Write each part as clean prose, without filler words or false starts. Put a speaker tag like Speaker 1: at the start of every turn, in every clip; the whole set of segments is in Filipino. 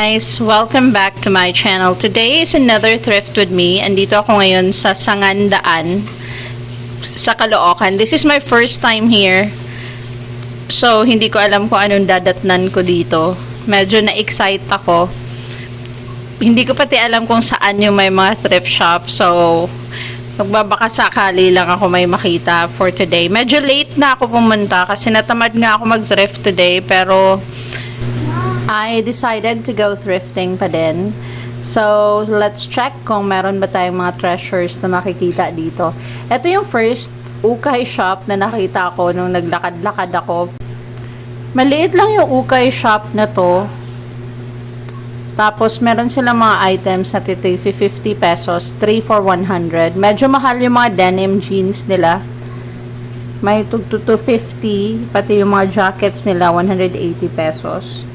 Speaker 1: guys! Welcome back to my channel. Today is another thrift with me. Andito ako ngayon sa Sangandaan sa Caloocan. This is my first time here. So, hindi ko alam kung anong dadatnan ko dito. Medyo na-excite ako. Hindi ko pati alam kung saan yung may mga thrift shop. So, magbabaka sakali lang ako may makita for today. Medyo late na ako pumunta kasi natamad nga ako mag-thrift today. Pero, I decided to go thrifting pa din. So, let's check kung meron ba tayong mga treasures na makikita dito. Ito yung first ukay shop na nakita ko nung naglakad-lakad ako. Maliit lang yung ukay shop na to. Tapos, meron silang mga items na 50 pesos, 3 for 100. Medyo mahal yung mga denim jeans nila. May 250, pati yung mga jackets nila, 180 pesos.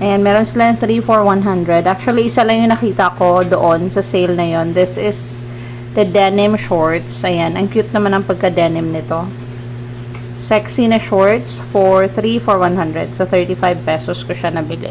Speaker 1: Ayan, meron silang 3 for 100. Actually, isa lang yung nakita ko doon sa sale na yon. This is the denim shorts. Ayan, ang cute naman ang pagka-denim nito. Sexy na shorts for 3 for 100. So, 35 pesos ko siya nabili.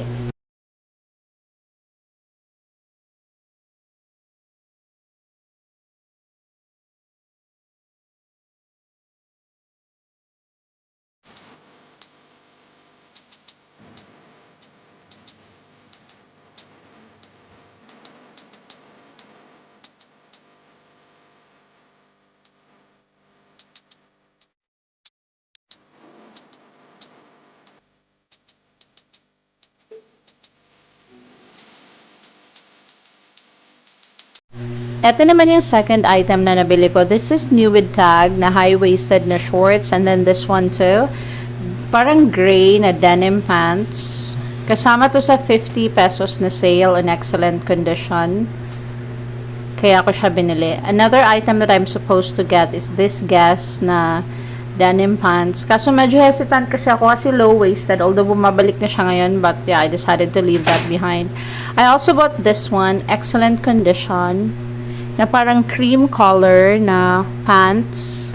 Speaker 1: Ito naman yung second item na nabili ko. This is new with tag na high-waisted na shorts. And then this one too. Parang gray na denim pants. Kasama to sa 50 pesos na sale in excellent condition. Kaya ako siya binili. Another item that I'm supposed to get is this Guess na denim pants. Kaso medyo hesitant kasi ako kasi low-waisted. Although bumabalik na siya ngayon. But yeah, I decided to leave that behind. I also bought this one. Excellent condition. Na parang cream color na pants.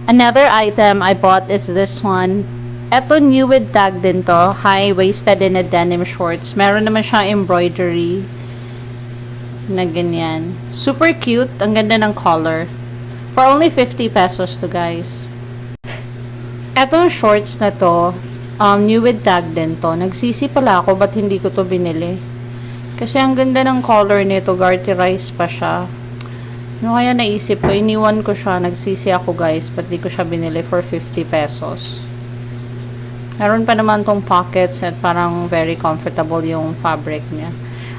Speaker 1: Another item I bought is this one. Eto new with tag din to. High-waisted in a denim shorts. Meron naman siya embroidery na ganyan. Super cute. Ang ganda ng color. For only 50 pesos to guys. Etong shorts na to, new with tag din to. Nagsisi pala ako ba't hindi ko to binili. Kasi ang ganda ng color nito. Garterized pa siya. No, kaya naisip ko, iniwan ko siya, nagsisi ako guys, ba't di ko siya binili for 50 pesos. Meron pa naman tong pockets at parang very comfortable yung fabric niya.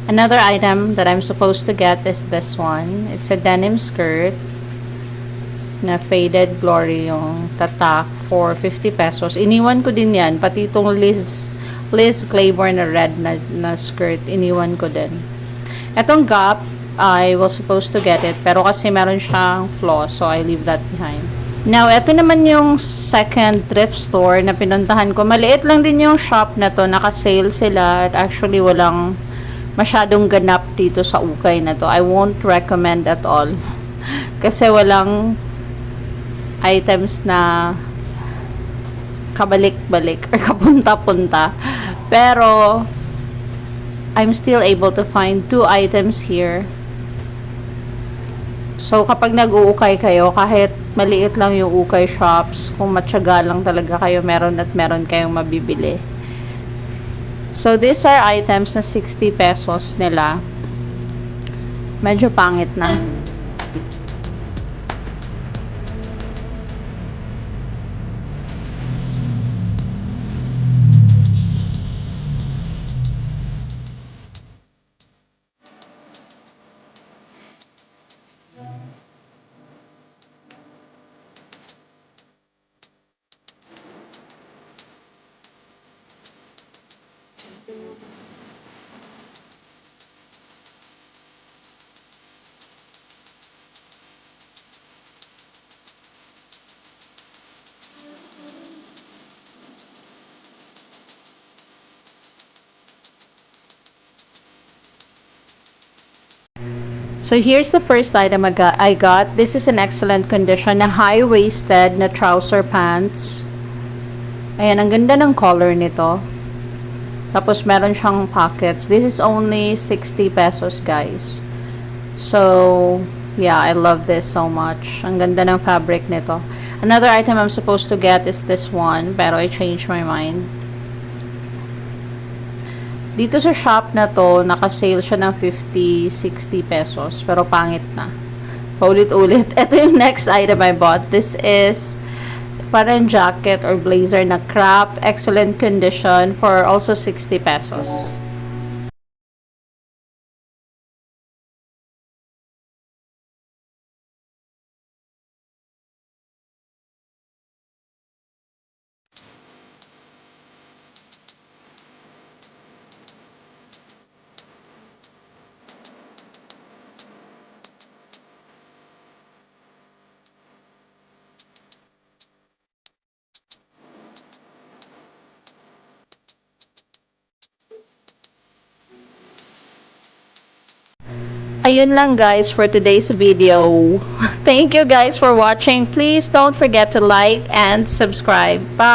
Speaker 1: Another item that I'm supposed to get is this one. It's a denim skirt na faded glory yung tatak for 50 pesos. Iniwan ko din yan, pati itong Liz Claiborne na red na skirt, iniwan ko din. Etong Gap, I was supposed to get it, pero kasi meron siyang flaw, so I leave that behind. Now, ito naman yung second thrift store na pinuntahan ko. Maliit lang din yung shop na to. Naka-sale sila at actually walang masyadong ganap dito sa ukay na to. I won't recommend at all. Kasi walang items na kabalik-balik or kapunta-punta. Pero, I'm still able to find 2 items here. So, kapag nag-uukay kayo, kahit maliit lang yung ukay shops, kung matyaga lang talaga kayo, meron at meron kayong mabibili. So, these are items na 60 pesos nila. Medyo pangit na. So, here's the first item I got. This is in excellent condition. Na high-waisted na trouser pants. Ayan, ang ganda ng color nito. Tapos, meron siyang pockets. This is only 60 pesos, guys. So, yeah, I love this so much. Ang ganda ng fabric nito. Another item I'm supposed to get is this one. Pero I changed my mind. Dito sa shop na to, naka-sale siya ng 50, 60 pesos. Pero pangit na. Paulit-ulit. Ito yung next item I bought. This is parang jacket or blazer na crop. Excellent condition for also 60 pesos. Ayun lang guys for today's video. Thank you guys for watching. Please don't forget to like and subscribe. Bye!